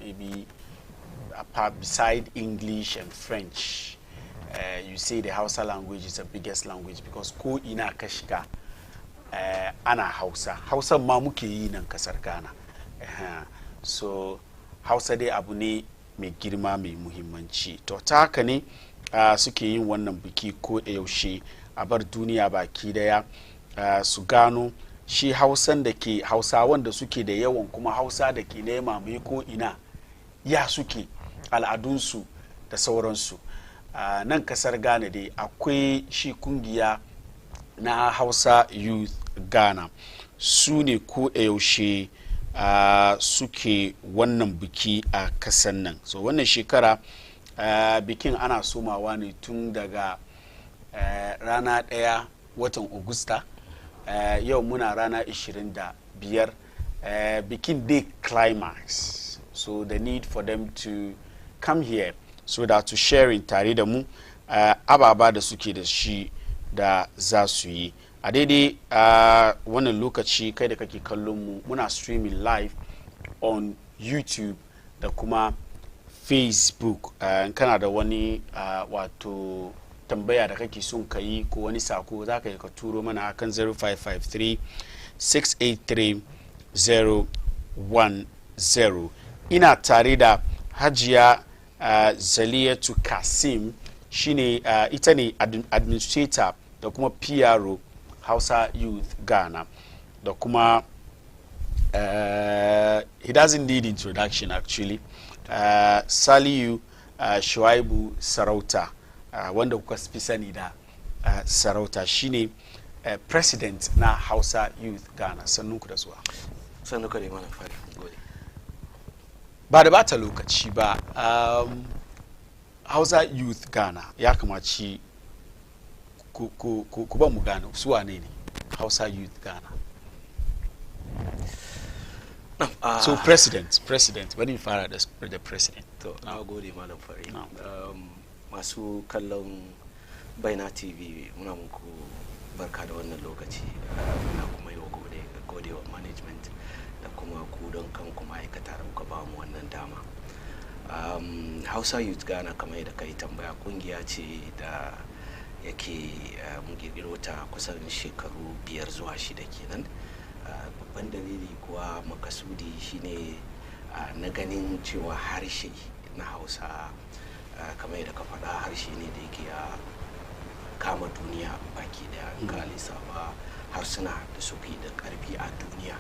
maybe apart beside English and French, you say the Hausa language is the biggest language because ko ina ka shiga ana Hausa. Hausa ma muke yi nan kasar Ghana. So Hausa dai abu ne mai girma mai muhimmanci. To ta haka ne suke yin wannan biki ko da yaushe a bar duniya baki daya su gano shi Hausan da ke Hausawan da suke da yawan kuma Hausa da ke nema mai ko ina ya suke al'adunsu da sauransu. Nan kasar Ghana dai akwai shi kungiya na Hausa Youth Ghana, su ne ko yaushe suke wannan biki a kasan nan. So wannan shekara bikin ana somawa ne tun daga rana 1 watan Agusta, yau muna rana 25. Bikin day climax, so the need for them to come here so that to sharing tare da mu ababa da suke da shi da za su yi a daidai wannan lokaci. Kai da kake kallon mu muna streaming live on YouTube da kuma Facebook. Kana da wani wato tambaya da kake son ka yi ko wani sako, za ka yi ka turo mana akan 0553 683 010. Ina tare da Hajiya Zaliyatu Kasim, shine ita ne administrator da kuma PRO Hausa Youth Ghana, da kuma he doesn't need introduction actually. Saliu Shuaibu Sarauta, wanda kuka fi sani da Sarauta, shine president na Hausa Youth Ghana. Sannunku da zuwa. Sannuka da mana fari. Ba da bata lokaci ba, Hausa Youth Ghana ya kamaci ku ba mu gane su wane ne Hausa Youth Ghana. So president bari mu fara da president. To na gode malam fari. Masu kallon Baina TV muna muku barka da wannan lokaci, muna kuma yi wa gode wa management da kuma ku don kanku ma'aikata da kuka ba mu wannan dama. Hausa Youth Ghana kamar yadda kai tambaya, kungiya ce da yake mun kirkiro ta kusan shekaru 5 zuwa 6 kenan. Babban dalili kuwa makasudi shine na ganin cewa harshe na Hausa kamar yadda ka faɗa, harshe ne da yake ya kama duniya baki daya. Ka lissafa harsuna da suke da karfi a duniya,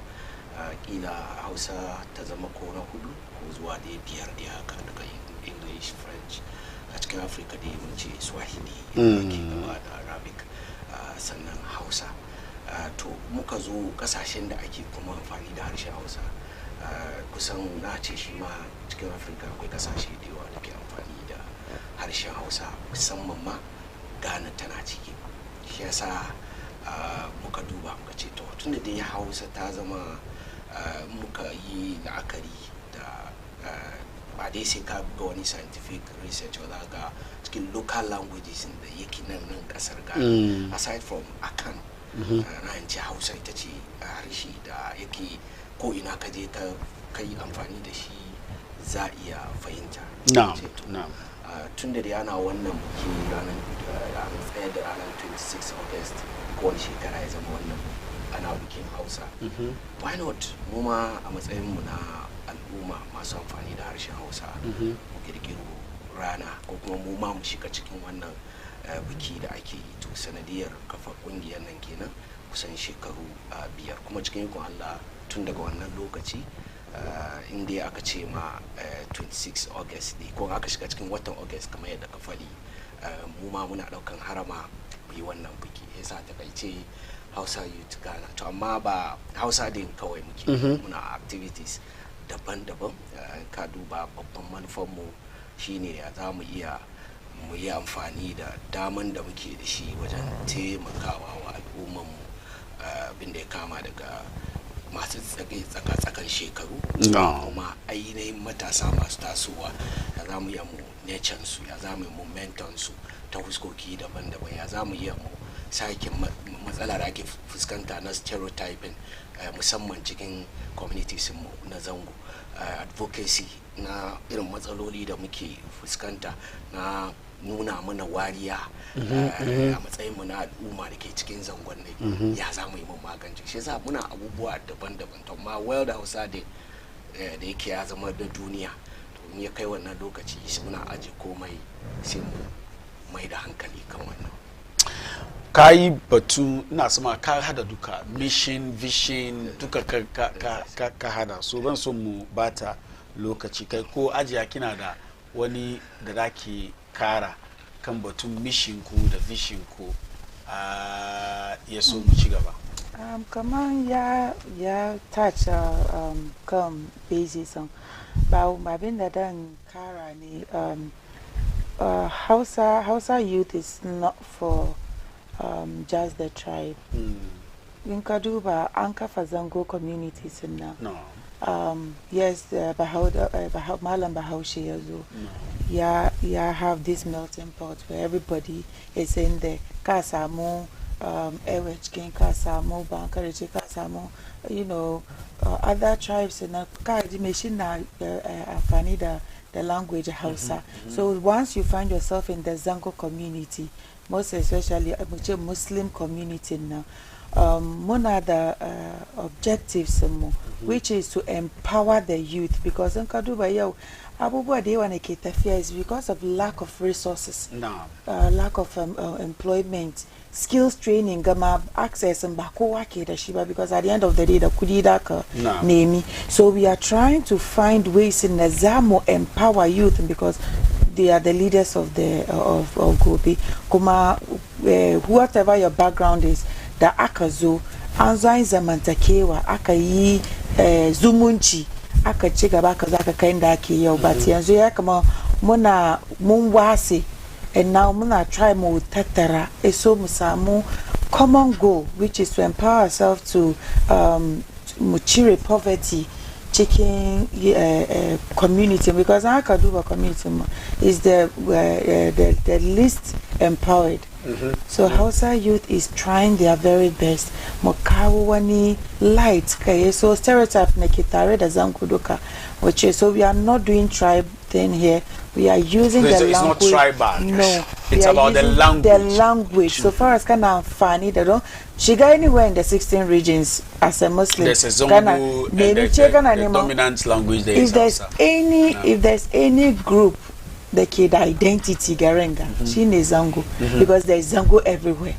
kila Hausa ta zama ko na 4 ko zuwa da 5 da haka, daga English, French. A cikin Afirka dai mun ce Swahili ke gaba da Arabic, sannan Hausa. To muka zo kasashen da ake kuma amfani da harshen Hausa, kusan na ce shi ma cikin Afirka akwai kasashe da yawa da ke amfani da harshen Hausa, musamman ma Ghana tana ciki. Shi yasa muka duba muka ce to tunda dai Hausa ta zama, muka yi la'akari da ba dai sai ka ga wani scientific research ba, ga cikin local languages da yake nan kasar Ghana, aside from Akan, na ce Hausa ita ce harshe da yake ko ina ka je ka yi amfani da shi za iya fahimta. Tun da ana wannan buki ranar tsaye da ranar 26 August kowane shekara ya zama wannan ana bikin Hausa, why not mu ma a matsayin mu na al'umma masu amfani da harshen Hausa mu kirkiro rana ko kuma mu ma mu shiga cikin wannan biki da ake yi. To sanadiyar kafa kungiyar nan kenan kusan shekaru 5, kuma cikin ikon Allah tun daga wannan lokaci inda aka ce ma 26 August ne ko aka shiga cikin watan August kamar yadda ka fali, mu ma muna daukan harama mu yi wannan biki. Yasa takaice Hausa Youth Ghana. To amma ba Hausa din kawai muke, muna activities daban-daban. Ka duba babban manufar mu shine ya za mu iya amfani da daman da muke da shi wajen taimakawa wa al'umman mu, abinda ya kama daga masu tsaka-tsakan shekaru kuma ainihin matasa masu tasowa, ya za mu iya mu nurture su, ya za mu yi momentum su ta huskoki daban-daban, ya za mu iya mu sake matsala da ake fuskanta na stereotyping musamman cikin communities mu na zango, advocacy na irin matsaloli da muke fuskanta na nuna mana wariya a matsayin mu na al'umma da ke cikin zangon ne ya za mu yi mun magance shi yasa muna abubuwa daban-daban to amma World Hausa da yake ya zama da duniya to in ya kai wannan lokaci shi muna aje komai sai mu mai da hankali kan wannan. Ka yi batu ina sama ka hada duka mission vision duka ka hada so ban so mu bata lokaci kai ko ajiya kina da wani da zaki kara kan batun mission ku da vision ku ya so mu ci gaba. Kaman ya touch kan basis ba abin da dan kara ne Hausa youth is not for just the tribe. In ka duba an kafa zango communities na. No. Yes, Malam Bahaushe ya zo. Ya have this melting pot where everybody is in there. Ka samu Ewechkin, ka samu Bankarechi, ka samu, you know, other tribes na ka di machine na afani the language Hausa. So once you find yourself in the Zango community, most especially Muslim community now, one of the objectives which is to empower the youth, because in Kaduba abubuwa they want to fear is because of lack of resources, lack of employment, skills training, gama access and shiba, because at the end of the day the kudida ka name. So we are trying to find ways in Nazamo empower youth, because they are the leaders of the of Gobi. Kuma whatever your background is, the akazo anzo zamantakewa akayi zumunci aka ci gaba ka zaka kai inda ake yau, but yanzu ya kama muna mun wase, and now muna try mu tattara so mu samu common goal, which is to empower ourselves to mu cire poverty chicken community, because our Kaduba community is the least empowered. So Hausa youth is trying their very best. Mokawani light kaya, so stereotype na kitare da zankuduka, which is, so we are not doing tribe thing here. We are using the language. It's not tribal. No, it's about the language. The language. So far as kana funny, they don't. She go anywhere in the 16 regions as a Muslim. There's a Zongo, the dominant language there is Hausa. If there's any group, the kid identity Garenga, she is Zango, because there is Zango everywhere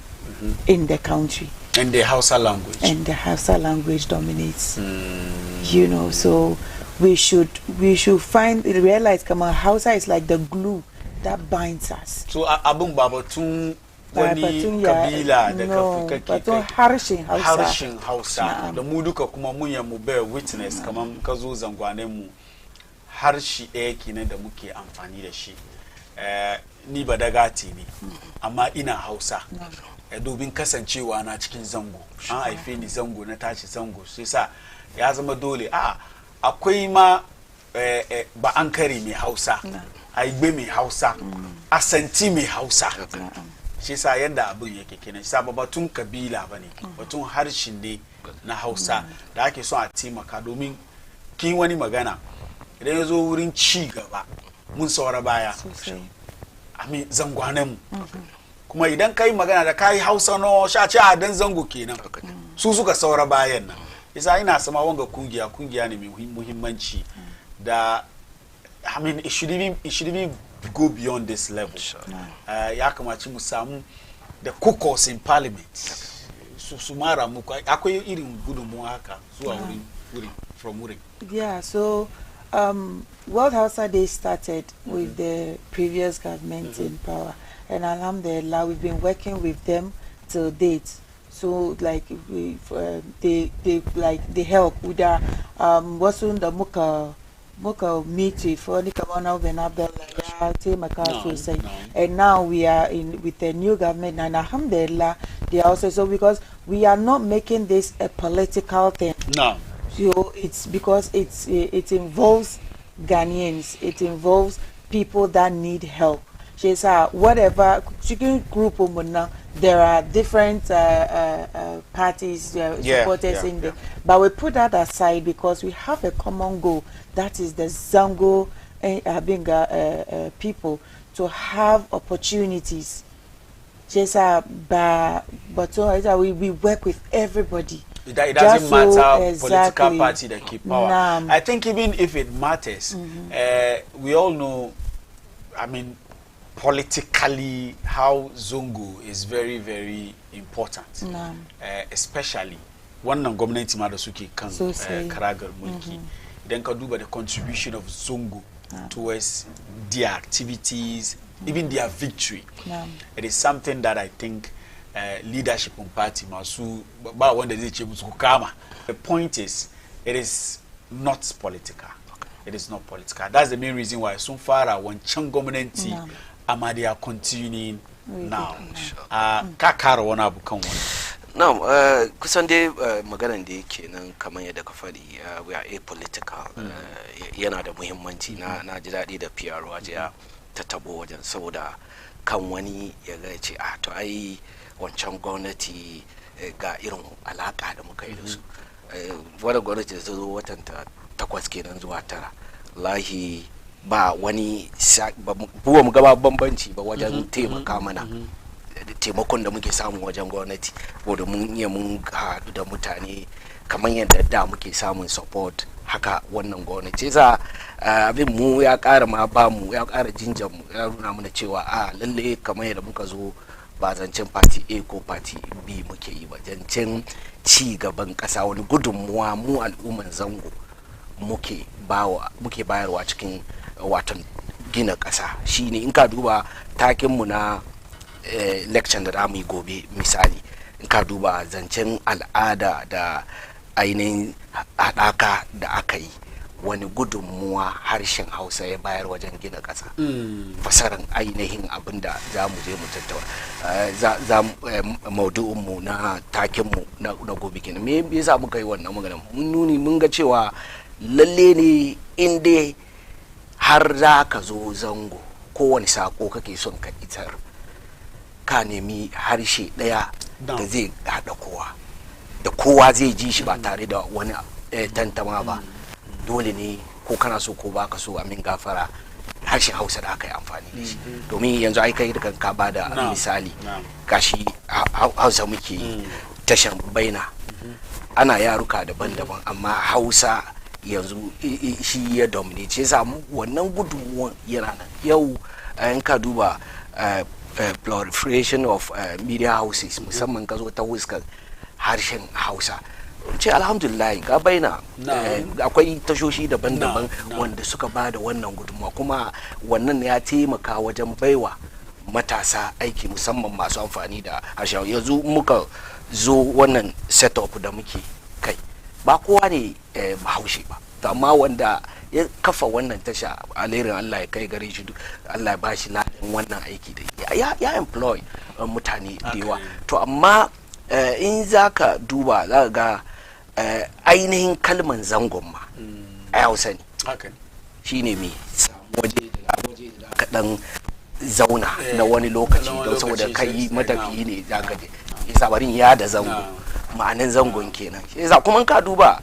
in the country. And the Hausa language. And the Hausa language dominates. You know, so we should realize Kama Hausa is like the glue that binds us. So abung babatun wani kabila da batun harshen Hausa da mu duka kuma mun ya mu bear witness kaman ka zo zangwanen mu harshe ɗaya kenan da muke amfani da shi. Ni ba dagati ne amma ina Hausa. Dobin kasancewa na cikin zango, an haife ni zango na tashi zango, sai sa ya zama dole akwai ma ba an kare mai Hausa, aigbe mai Hausa, asanti mai Hausa. Shi sa yanda abin yake kenan, shi sa ba batun kabila bane, batun harshen ne na Hausa da ake so a taimaka, domin kin wani magana idan ya zo wurin ci gaba mun saura baya. Amin zangwanen mu. Kuma idan kai magana da kai Hausa no sha ci a dan zango kenan, su suka saura bayan nan. Isa ina sama wanga kungiya ne mai muhimmanci da I mean it should even go beyond this level. Ya kamaci mu samu the caucus in parliament. Su mara mu akwai irin gudunmuwa haka zuwa wurin from wurin. Yeah, so World Hausa Day started with the previous government in power, and alhamdulillah we've been working with them till date. So like they help with the wasun the muka meet for the Kabana Ben Abdullah, and now we are in with the new government, and alhamdulillah they are also, so because we are not making this a political thing. No. So it's because it involves Ghanaians, it involves people that need help. she's whatever chicken group there are different parties supporters in there, but we put that aside because we have a common goal, that is the Zango people to have opportunities. But we work with everybody. It doesn't matter exactly. Political party that keep power. I think even if it matters, we all know, I mean, politically how Zongo is very, very important. Especially one government Madasuki can Karagar Mulki. Then can do by the contribution of Zongo towards their activities, even their victory. It is something that I think leadership on party masu ba wanda zai ce musu kama. The point is, it is not political. It is not political. That's the main reason why so far when Chang government ama they are continuing now. Kakara wana bukan wani. Now, kusan dai maganan da yake nan kamar yadda ka faɗi, we are apolitical. Yana da muhimmanci na ji daɗi da PR waje ta tabo wajen saboda kan wani ya ga ce to ai wancan gwamnati ga irin alaka da muka yi da su. Wadda gwamnati da zo watan ta 8 kenan zuwa 9. Lahi ba wani buwa mu gaba bambanci ba wajen taimaka mana. Taimakon da muke samu wajen gwamnati wadda mun haɗu da mutane kamar yadda da muke samun support haka wannan gwamnati za abin mu ya ƙara ma ba mu ya ƙara jinjan mu ya nuna mana cewa lalle kamar yadda muka zo ba zancen party A ko party B muke yi ba, zancen ci gaban ƙasa, wani gudunmuwa mu al'umman Zango muke bayarwa cikin watan gina ƙasa. Shine in ka duba takin mu na election da zamu yi gobe, misali in ka duba zancen al'ada da ainihin haɗaka da aka yi, wani gudunmuwa harshen Hausa ya bayar wajen gina ƙasa. Fasaran ainihin abin da za mu je mu tattauna maudu'inmu na takinmu na gobe kenan. Me yasa muka yi wannan magana? Mun ga cewa lalle ne in dai har za ka zo Zango, kowane sako kake son ka isar, ka nemi harshe ɗaya da zai haɗa kowa, da kowa zai ji shi ba tare da wani tantama ba. Dole ne ko kana so ko baka so, amin gafara, harshen Hausa da aka yi amfani da shi. Domin yanzu ai kai da kanka ba da misali, gashi Hausa muke tashan baina, ana yaruka daban-daban amma Hausa yanzu shi ya dominate. Yasa wannan gudunmuwan yana nan. Yau in ka duba proliferation of media houses, musamman ka zo ta huskar harshen Hausa, ce alhamdulillah ga baina akwai tashoshi daban-daban wanda suka ba da wannan gudunmawa, kuma wannan ya taimaka wajen baiwa matasa aiki, musamman masu amfani da harshen. Yanzu muka zo wannan setup da muke kai, ba kowa ne bahaushe ba, amma wanda ya kafa wannan tasha alherin Allah ya kai gare shi, Allah ya bashi ladan wannan aiki da ya employ mutane da yawa. To amma in zaka duba za ga ainihin kalman zangon ma a Hausa ne. Shine me waje da ka dan zauna na wani lokaci don saboda kai matafiyi ne zaka je yasa barin ya da zango, ma'anin zangon kenan. Yasa kuma ka duba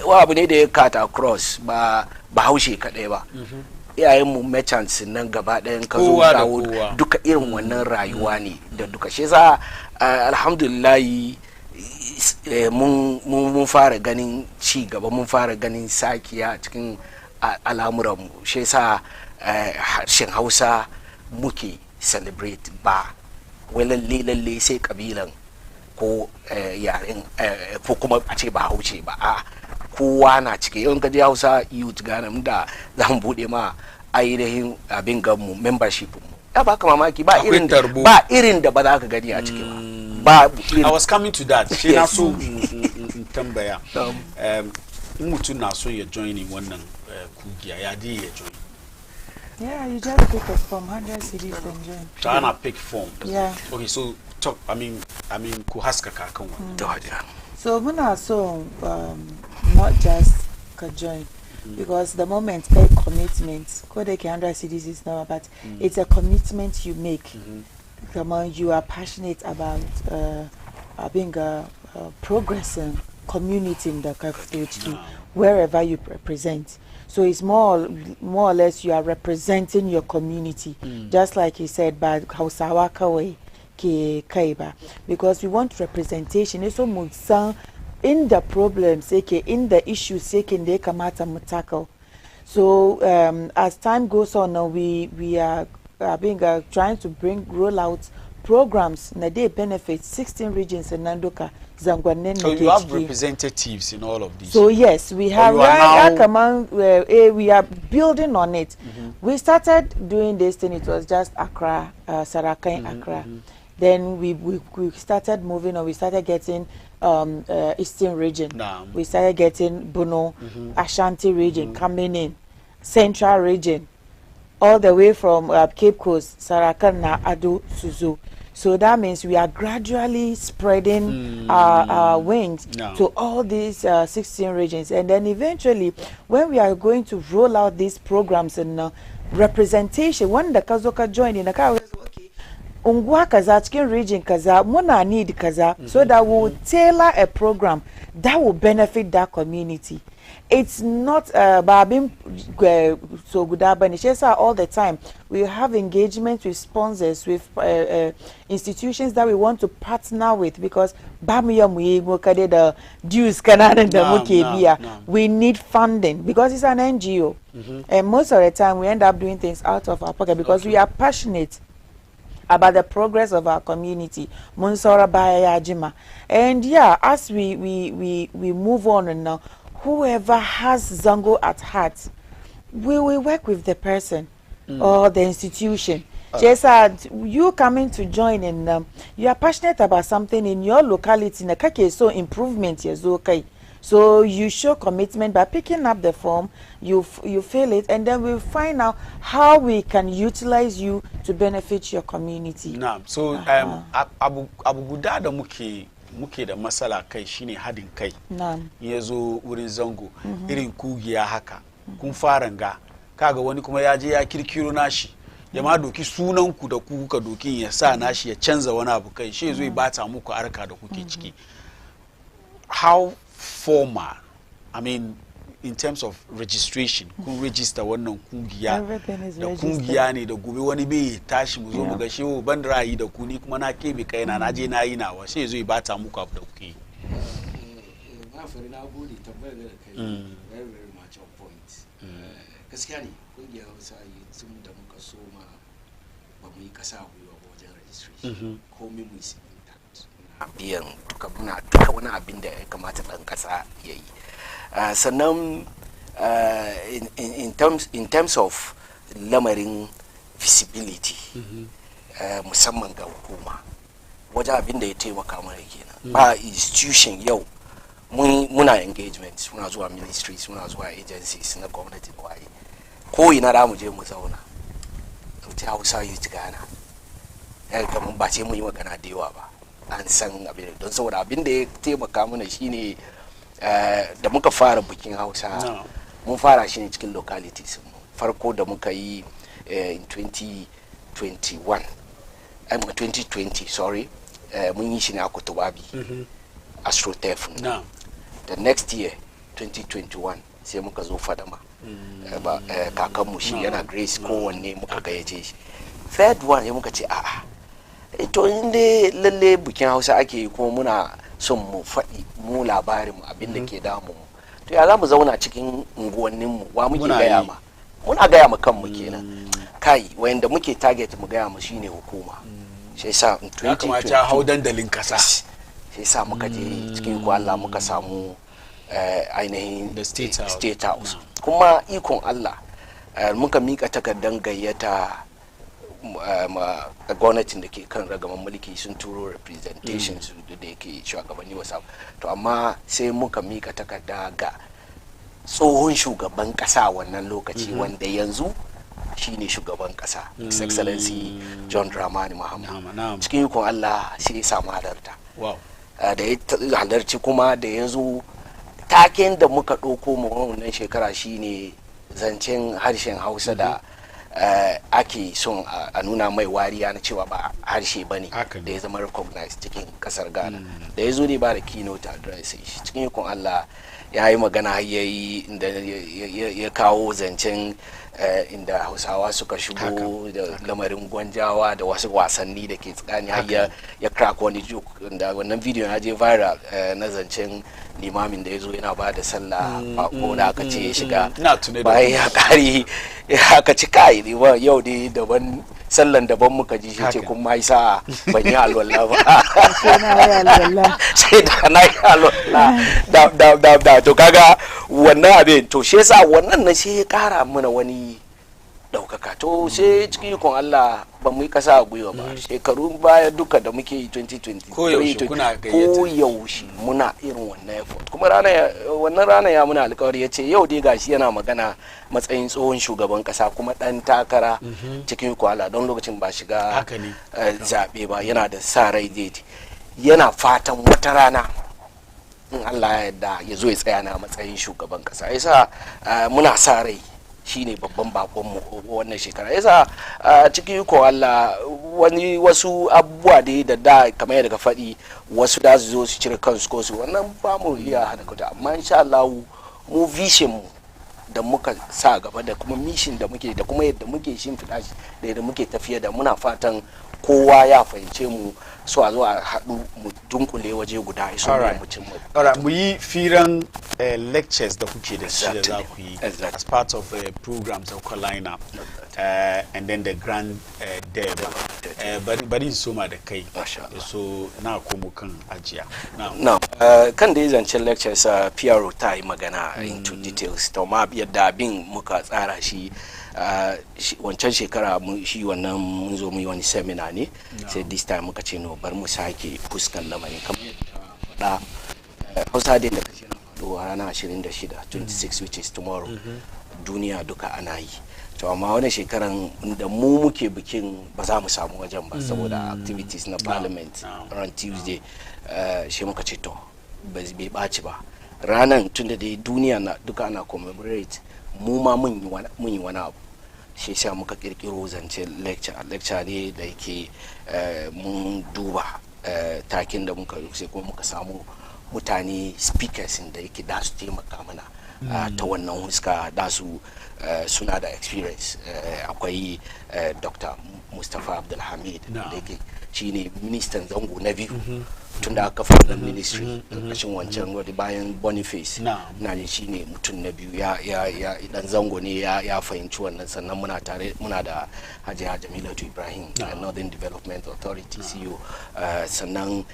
wa abu ne da ya kata cross ba Haushe kadai ba, iyayen mu merchants nan gaba ɗayan ka zo dawo duka irin wannan rayuwa ne da duka. Shi yasa alhamdulillah mun fara ganin ci gaba, mun fara ganin sakiya cikin al'amuran mu. Shi yasa harshen Hausa muke celebrate, ba wai lalle sai kabilan ko yaren ko kuma a ce ba Hauce ba, kowa na cike. Yawan kaji Hausa youth Ghana da za mu bude ma ainihin abin ganmu membership mu, ya baka mamaki ba irin da ba za ka gani a cikin ba. I was coming to that. Shi na so tambaya in mutum na so ya join in wannan kugiya ya dai ya join. Yeah, you just pick a form, 100 cedis and join. Trying to pick form. Yeah. Okay, so talk. I mean, ku haska ka kan wannan. So muna so not just ka join. because the moment a commitment, code 100 cities is now, but it's a commitment you make. Come on, you are passionate about being a progressing community in the KFHD, wherever you represent. So it's more or less you are representing your community, just like you said, but Hausa way ke kaiba, because we want representation. It's almost in the problems, in the issues, they kamata mu tackle. So as time goes on, now we are trying to roll out programs na they benefit 16 regions in Nandoka, Zangwane. So you have representatives in all of these. So yes, we have. We are building on it. We started doing this thing. It was just Accra, Sarakai, Accra. Then we started moving on. We started getting Eastern region. We started getting Bono, Ashanti region coming in, Central region, all the way from Cape Coast, Sarakan, Ado, Suzu. So that means we are gradually spreading our wings to all these 16 regions. And then eventually, when we are going to roll out these programs and representation, when the Kazoka joined in the car, okay, Ungwa kaza, chicken region kaza, muna need kaza, so that we will tailor a program that will benefit that community. It's not Babim so good all the time. We have engagement with sponsors, with institutions that we want to partner with, because the dues we need funding because it's an NGO. And most of the time we end up doing things out of our pocket because we are passionate about the progress of our community. Munsora Baya Jima. And yeah, as we move on and now, whoever has Zango at heart, we will work with the person or the institution. Just you coming to join in, you are passionate about something in your locality, so improvement is okay. So you show commitment by picking up the form, you fill it, and then we'll find out how we can utilize you to benefit your community. So Abu Buda da muke da masala kai shine hadin kai. Yazo wurin Zango irin kugiya haka. Kun faranga kaga wani kuma ya je ya kirkiro nashi. Ya ma doki sunan ku da ku kuka doki ya sa nashi ya canza wani abu kai shi yazo ya bata muku arka da kuke ciki. How formal, I mean, in terms of registration, kun register wannan kungiya da kungiya ne da gobe wani bai tashi mu zo mu ga shewo ban ra'ayi da ku ni kuma na kebe kaina na je na yi nawa sai zo ya bata muku abu da kuke. Na fari na gode tambayar da kai very very much on point. Gaskiya ne kungiyar Hausa tun da muka so ma ba mu yi kasa gwiwa ba wajen registration komai mu yi biyan duka wani abin da ya kamata ɗan ƙasa ya yi. Sannan in terms of lamarin visibility musamman ga hukuma wajen abin da ya taimaka mana kenan ba institution yau muna engagement muna zuwa ministries muna zuwa agencies na gwamnati da waye ko ina da mu je mu zauna ta Hausa Youth Ghana kamar ba ce mu yi magana da yawa ba an san abin don saboda abin da ya taimaka mana shine da muka fara bikin Hausa mun fara shi ne cikin localities farko da muka yi in 2020 sorry mun yi shi ne a Kotobabi AstroTurf the next year 2021 sai muka zo Fadama kakanmu shi yana Grace kowanne muka gayyace shi third one ya muka ce a'a to inda lalle bikin Hausa ake yi kuma muna son mu faɗi mu labarin abin da ke damu mu to ya za mu zauna cikin unguwannin mu wa muke gaya ma muna gaya ma kanmu kenan kai wanda muke target mu gaya mu shine hukuma sai sa 2020 ya hau dandalin kasa sai sa muka je cikin ko Allah muka samu ainihin state house kuma ikon Allah muka mika takardan gayyata gwamnatin da ke kan ragaman mulki sun turo representations da yake shugabanni wasu to amma sai muka mika takarda ga tsohon shugaban kasa wannan lokaci wanda yanzu shine shugaban kasa His Excellency John Dramani Mahama cikin ikon Allah sai ya samu halarta da ya halarci kuma da yanzu taken da muka ɗauko mu wannan shekara shine zancen harshen Hausa da ake son a nuna mai wariya na cewa ba harshe ba ne da ya zama recognized cikin kasar Ghana. Da ya zo ne ba da keynote address cikin ikon Allah ya yi magana ya kawo zancen inda Hausawa suka shigo da lamarin gwanjawa da wasu wasanni da ke tsakani har ya crack wani joke da wannan video ya je viral na zancen limamin da ya zo yana ba da sallah ko da aka ce ya shiga bayan ya kare aka ci kai yau dai daban sallan daban muka ji shi ce kun mai sa ban yi alwala ba sai da na yi alwala da to kaga wannan abin to shi yasa wannan na sai ya kara mana wani daukaka to sai cikin ikon Allah ba mu yi kasa a gwiwa ba shekaru baya duka da muke yi 2020 ko yaushe muna irin wannan effort kuma wannan rana ya muna alkawari ya ce yau dai gashi yana magana matsayin tsohon shugaban kasa kuma dan takara cikin ikon Allah don lokacin ba shiga zabe ba yana da sa rai dai yana fatan wata rana in Allah ya yarda ya zo ya tsaya na matsayin shugaban kasa yasa muna sa rai shine babban bakon mu wannan shekara yasa cikin iko Allah wasu abubuwa da kamar yadda ka faɗi wasu da su zo su cire kansu ko su wannan ba mu iya hada kuta amma insha Allah mu vision mu da muka sa gaba da kuma mission da muke da kuma yadda muke shimfiɗa shi da yadda muke tafiya da muna fatan kowa ya fahimce mu so a zo a haɗu mu dunkule waje guda iso mu cin mu mu yi firan lectures da kuke da shi da za ku yi as part of programs of lineup and then the grand day bari soma da kai so na komo kan ajiya now kan da zancen lectures PRO ta yi magana into details to ma yadda abin muka tsara shi wancan shekara shi wannan mun zo mu yi wani seminar ne sai this time muka ce no bar mu sake fuskan lamarin kamar yadda Hausa Day da kace na faɗo a ranar 26 which is tomorrow duniya duka ana yi to amma wani shekaran da mu muke bikin ba za mu samu wajen ba saboda activities na parliament ran Tuesday shi muka ce to bai ɓaci ba ranan tunda dai duniya na duka ana commemorate mu ma mun yi wani abu shi sa muka kirkiro zance lecture ne da yake mun duba takin da muka sai kuma muka samu mutane speakers da yake da su taimaka mana ta wannan huska da su suna da experience akwai Dr. Mustapha Abdulhamid da yake shine ministan zango na biyu tun da aka fara ministry ƙarƙashin wancan wadda bayan Boniface na ne shine mutum na biyu ya dan zango ne ya fahimci wannan sannan muna da Hajiya Jamilatu Ibrahim Northern Development Authority CEO sannan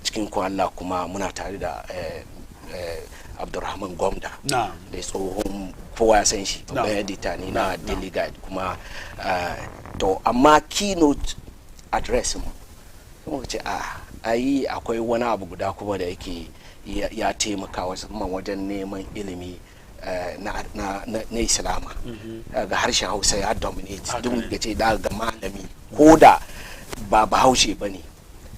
cikin kwalla kuma muna tare da Abdurrahman Gomda da tsohon kowa ya san shi babban editor ne na Daily Guide kuma to amma keynote address mu kuma ce ayi akwai wani abu guda kuma da yake ya taimaka wajen neman ilimi na Islama ga harshen Hausa ya dominate duk da ce da ga malami ko da ba Bahaushe bane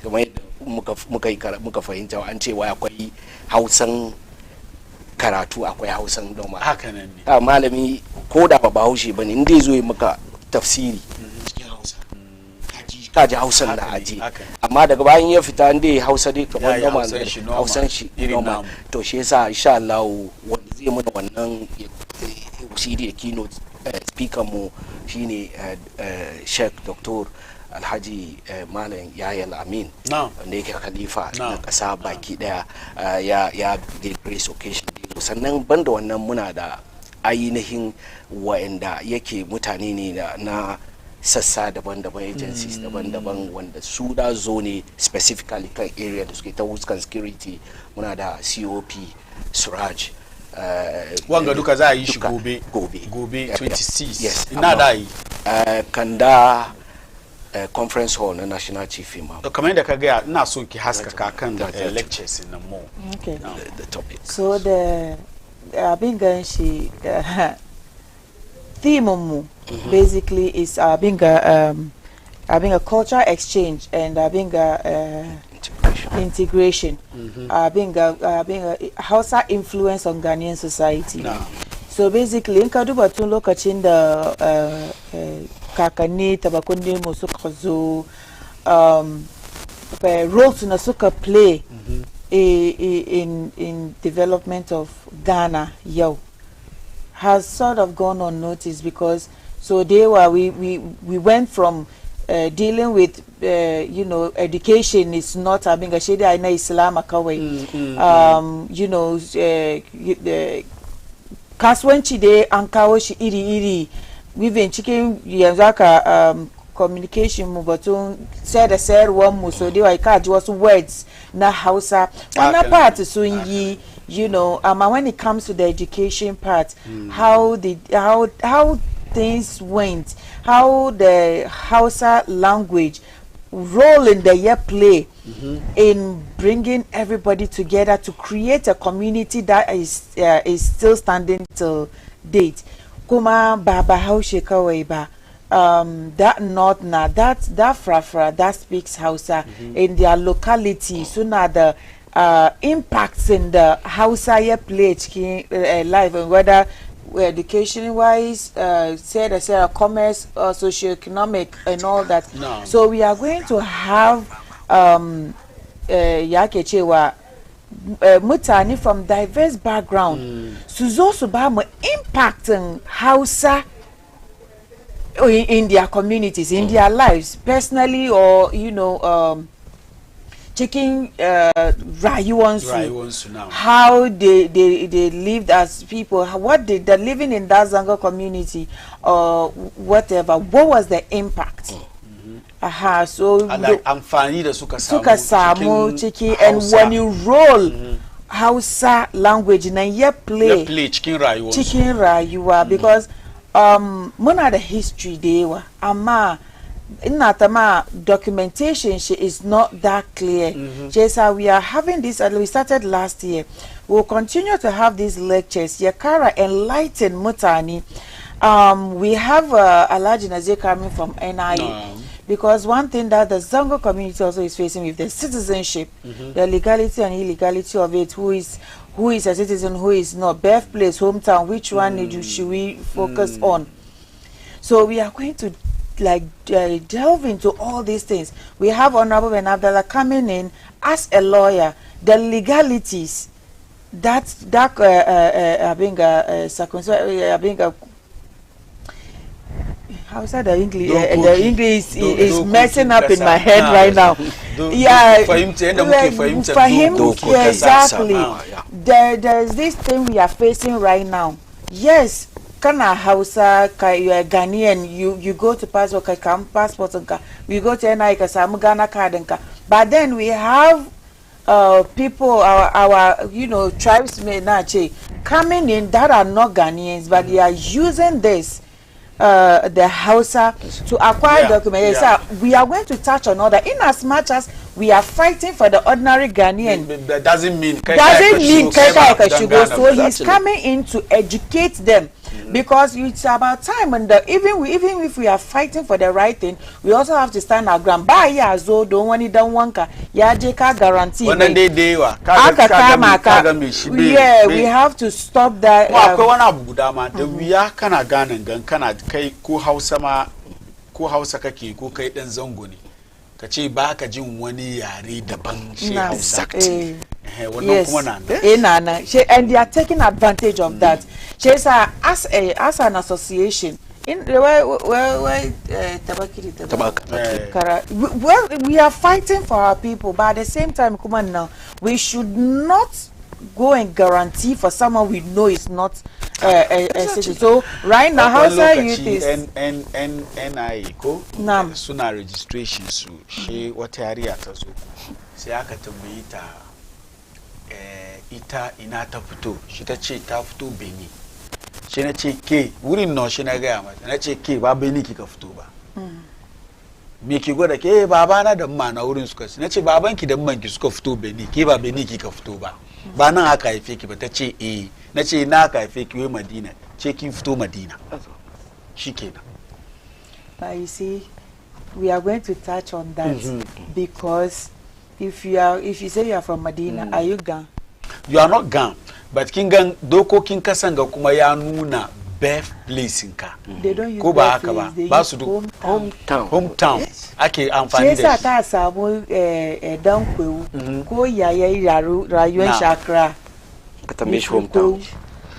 kamar yadda muka fahimta an cewa akwai Hausan karatu akwai Hausan noma haka nan ne malami ko da ba Bahaushe bane in dai zo yi maka tafsiri cikin Hausa kaji Hausan na aji amma daga bayan ya fita inda Hausa dai kamar noma Hausan shi noma to shi yasa insha Allah wanda zai mana wannan shiri keynote speaker mu shine Sheikh Dr. Alhaji Malam Yayal Amin wanda yake khalifa na kasa baki daya ya grace occasion sannan banda wannan muna da ainihin wa'anda yake mutane ne na sassa daban-daban agencies daban-daban wanda su da zo ne specifically kan area da suke ta huskan security muna da COP Suraj wanga duka za a yi shi gobe 26 yes ina da yi kanda conference hall na National Chief Imam kamar yadda ka gaya ina so ki haskaka kan lectures in more okay the topic so the abin gan shi theme mu basically is being a cultural exchange and being a integration, being a Hausa influence on Ghanaian society. No. So basically, in Kaduba tun lokacin da kakanni tabakundi mu suka zo roles na suka play in development of Ghana has sort of gone unnoticed, because so we went from dealing with education is not having a shady aina Islam akaway, kasuwanci dai an kawo shi iri-iri, we've cikin yanzu haka communication mu batun sai da sayarwar mu, so dai ka ji wasu words na Hausa wannan part sun yi, amma when it comes to the education part, how things went, how the Hausa language role in the year play in bringing everybody together to create a community that is still standing till date. Kuma baba haushe kawai ba, that not na that frafra that speaks Hausa in their locality, suna the impacts in the Hausa year play life, and whether education wise, say commerce, socioeconomic and all that. No. So we are going to have mutani from diverse background su zo su ba mu impacting Hausa in their communities, in their lives, personally, or checking rayuwansu now. How they lived as people, what they're living in that Zango community or whatever, what was the impact? So amfani da suka samu ciki, and when you roll Hausa language na ya play cikin rayuwa, because muna da history da yawa, amma inatama documentation is not that clear. Jesa, we are having this, we started last year. We'll continue to have these lectures. Yakara enlighten mutani. We have Alhaji Nazir coming from NIA. Because one thing that the Zango community also is facing with the citizenship, the legality and illegality of it, who is a citizen, who is not, birthplace, hometown, which one should we focus on? So we are going to delve into all these things. We have Honorable Ben Abdallah coming in as a lawyer, the legalities how's that the English? The English is messing up in my head right now. For him, exactly. There's this thing we are facing right now. Yes, kana Hausa, you are Ghanaian, you go to passport, we go to NI, Ghana card, but then we have people, our tribesmen coming in that are not Ghanaians, but they are using this the Hausa to acquire documents. We are going to touch on all that. In as much as we are fighting for the ordinary Ghanaian, that doesn't mean so he's coming in to educate them. Because it's about time, and even if we are fighting for the right thing, we also have to stand our ground. Ba ya zo don wani dan wanka ya je ka guarantee. Yeah, we have to stop that. Akwai wani abu guda ma da wuya kana ganin gan kana kai ko Hausa kake ko kai dan zango ne. Kace ba ka jin wani yare daban shi Hausa. Yes, and they are taking advantage of that. As an association, well, we are fighting for our people, but at the same time, come on now, we should not go and guarantee for someone we know is not a citizen. So right now, Hausa youth is NIA ko suna registration su she wata yariya ta zo sai aka tambaye ta ita ina ta fito, shi ta ce ta fito Benin. Shi na ce ke wurin no shi na gaya mata, na ce ke ba Benin kika fito ba. Me ki gwada ke baba na da mama na wurin suka ce, na ce babanki da mamanki suka fito Benin, ke ba Benin kika fito ba. Ba nan aka haife ki ba, ta ce na ce na aka haife ki wai Madina, ce kin fito Madina. Shikenan. But you see, we are going to touch on that because if you say you are from Medina, are you Gan? You are not Gan, but Kingan doko kinkasanga kuma ya nuna birthplace nka. They don't use birthplace, they use hometown. Yes. Okay, amfani da shi. Ta samu dan kwewu ko yayi rayuwar shakra. Ka tambaye shi hometown.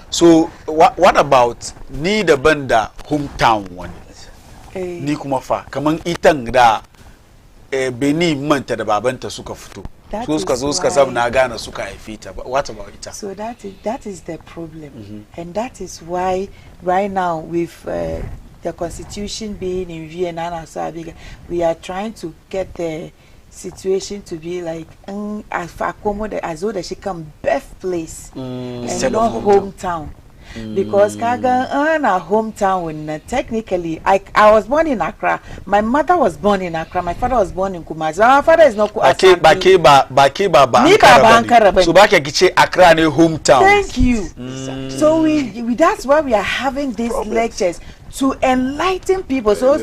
So what about ni da banda hometown wani? Ni kuma fa kaman itan da Beni manta da babanta suka fito. So suka zo suka zamna Ghana suka haife ta. What about ita? So that is the problem. And that is why right now with the constitution being in Vienna and so we are trying to get the situation to be like as though she come birthplace and not hometown. Because Kaga a hometown when technically I was born in Accra. My mother was born in Accra. My father was born in Kumasi. My father is not Bakeba Ankara. So back kiche Accra ne hometown. Thank you. So we that's why we are having these lectures to enlighten people. So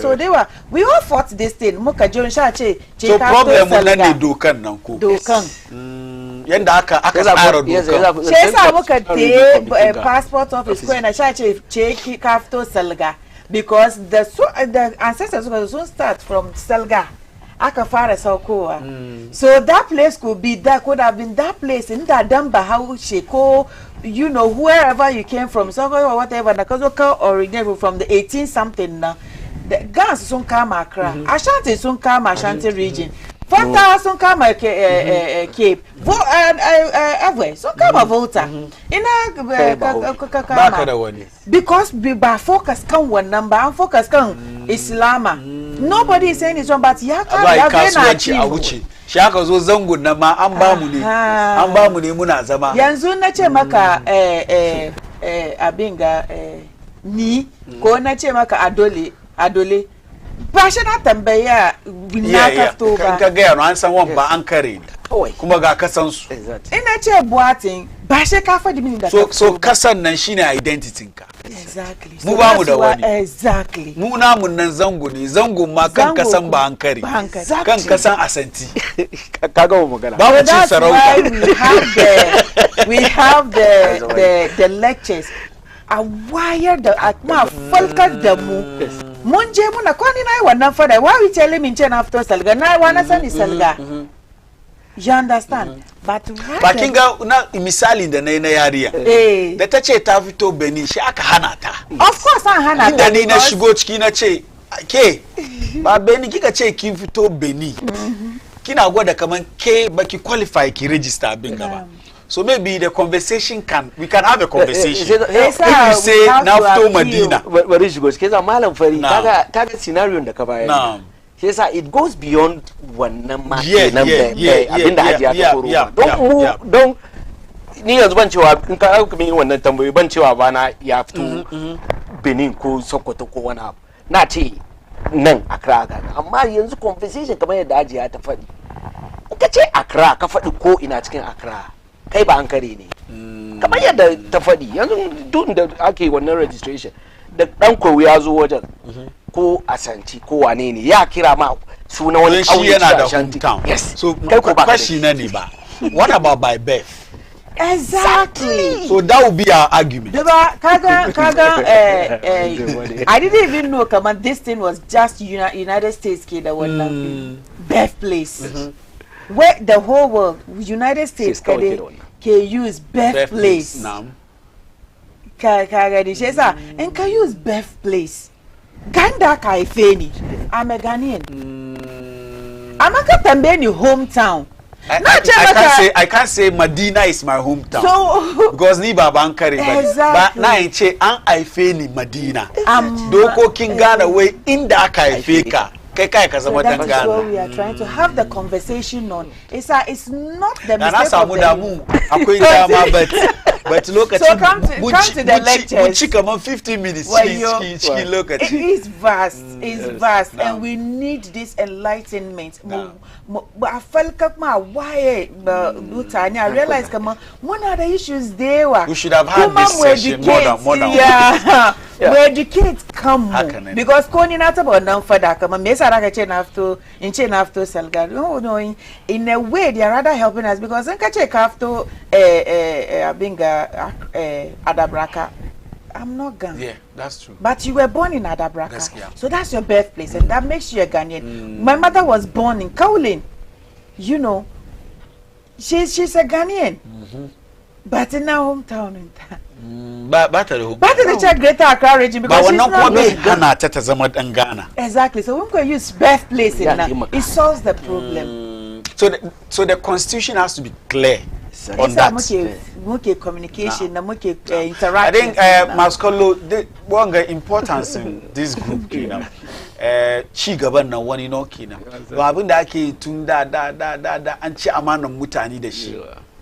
we all fought this thing. Moka John Shache. So problem nani dokan nanko. Dokan. Yanda aka tsara dokan. Chesa muka te passport office ko na Shache che kafto Salga because the ancestors will start from Salga. Aka fara saukowa. So that place could have been that place in that Damba how Sheko, you know, wherever you came from, Soko or whatever, Nakazoka originated from the 18 something now. The Gans soon come Accra. Ashanti soon come Ashanti region. Volta soon come Cape. Everywhere soon come Volta. Because we focus can one number and focus can Islama. Nobody is saying it's wrong, but you have to achieve. Shaka zo zango na ma an ba mu ne muna zama. Yanzu na ce maka abinga ni ko na ce maka adole ba shi na tambaya na kafto ba. Ka ga yana an san wan ba an kare kuma ga kasan su. Ina ce buatin ba shi ka fadi mini da so kasan nan shine identity ka. Exactly. Mu ba mu da wani. Exactly. Mu namun nan zango ne, zango ma kan kasan ba an kare. Kan kasan asanti. Kaga mu magana. Ba mu ci sarauta. We have the lectures. A wire da ma falkar da mu. Mun je muna ko ni nayi wannan fada. Why we tell him in chain after Salga? Na wana sani Salga. You understand? But kin ga na misali da nayi na yariya. Da ta ce ta fito Benin shi aka hana ta. Of course an hana ta. Inda ni na shigo ciki na ce ke ba Benin kika ce kin fito Benin. Kina gwada kaman ke baki qualify ki register bin gaba. So maybe the conversation we can have a conversation. If you say na fito Medina. Bari shigo ciki za malam fari kaga scenario da ka bayar. Yasa it goes beyond wannan ma kenan abinda hajiya ta koro don ni yanzu ban cewa in ka aka min wannan tambayoyi ban cewa ba na ya fito Benin ko Sokoto ko wani abu na ce nan Accra ga amma yanzu conversation kamar yadda hajiya ta faɗi in ka ce Accra ka faɗi ko ina cikin Accra kai ba hankali ne kamar yadda ta faɗi yanzu duk da ake wannan registration da dan koyo ya zo wajen ko asanti ko wane ne ya kira ma suna wani kauye yana da hometown. Yes. So question na ne ba. What about by birth? Exactly. So that would be our argument. Kaga I didn't even know this thing was just United States that was birthplace. Where the whole world United States can use birthplace. Kaga di shesa and can use birthplace. Ganda ka ifeni. I'm a Ghanaian. I'm a Katambeni hometown. I can't say Medina is my hometown. So because ni baba ankare but na inche an ifeni Medina. Doko kin Ghana way inda aka ife ka. Kai ka zama dan Ghana. That's what we are trying to have the conversation on. It's not the mistake of them. Akwai dama but look at so come to the lectures. We come on 15 minutes. She look at it. It is vast. It's vast, and we need this enlightenment. I felt why I realized one of the issues there were. We should have had this session more than yeah. we educate come because ko ni na taba wannan fada kamar me yasa raka ce na fito in ce na fito salgar no in a way they are rather helping us because in ka ce ka fito abinga Adabraka, I'm not Ghanaian. Yeah, that's true. But you were born in Adabraka, so that's your birthplace, and that makes you a Ghanaian. My mother was born in Kaolin. You know, she's a Ghanaian, but in our hometown in town. But the check Greater Accra region because she's not Ghana. Exactly. So when we use birthplace in that, it solves the problem. So the constitution has to be clear on that. Communication, interaction. I think Maskolo, the one importance in this group, Chigaban na wani no kina. Ba abin da ake tun da an ci amanan mutane da shi.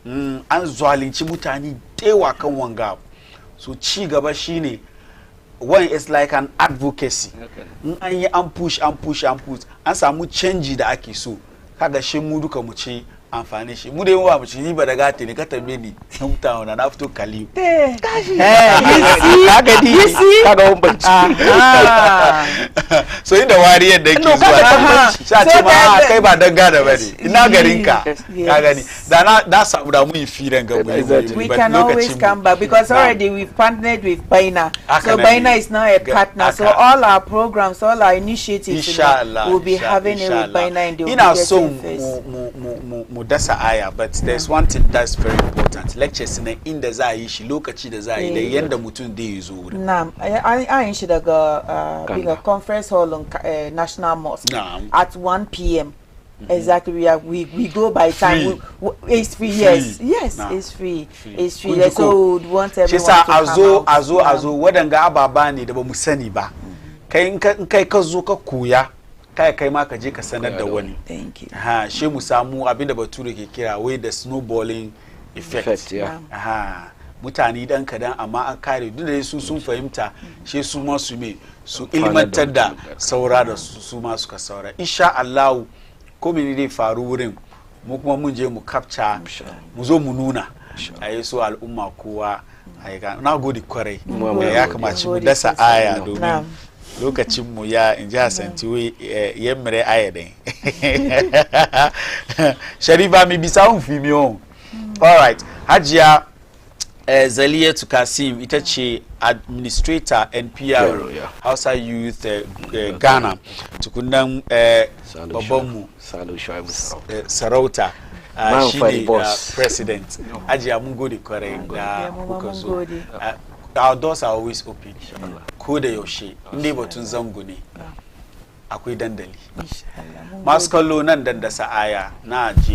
An zalunci mutane dewa kan wanga. So Chigaba shine one is like an advocacy. An yi an push. An samu canji da ake so. Kaga shi mu duka mu ci amfani shi mu dai mu ba mu ci ni ba daga te ne ka tambaye ni hometown na fito Kaliu kaga bambanci so inda wariyar da yake zuwa sai ce ma kai ba dan gada bane ina garin ka ka gani da na samu da mu yi firan ga mu we can always come back because already we've partnered with Baina, so Baina is now a partner, so all our programs, all our initiatives will be having it with Baina in the ina so mu dasa aya, but there's one thing that's very important. Lectures na inda za yi shi lokaci da za yi da yanda mutum da yazo wurin. Na'am, I shi daga bigger conference hall on National Mosque at 1 p.m. Exactly, we go by time. It's free, yes, it's free. It's free. So we want everyone to come out. Azo wadanga ababa ne da ba mu sani ba. Kai in kai ka zo ka koya kai ma ka je ka sanar da wani. Thank you. She mu samu abinda bature ke kira wai the snowballing effect. Mutane dan kadan amma an kare duk da su sun fahimta she su ma su su ilmantar da saura da su ma suka saura. Insha Allah ko mene dai faru wurin mu kuma mun je mu capture mu zo mu nuna ayi so al'umma kowa ayi ga na gode kwarai ya kamace mu dasa aya domin lokacin mu ya inji Hasanti we yemmere aya din Sharifa mi bisa un fimi on. All right, Hajiya Zaliyatu Kasim ita ce administrator NPR Hausa Youth Ghana, tukunan babban mu Sarauta shi ne president. Hajiya mun gode kwarai da kuka zo. Our doors are always open. Ko da yaushe inda batun zango ne akwai dandali. Masu kallo nan dandasa aya na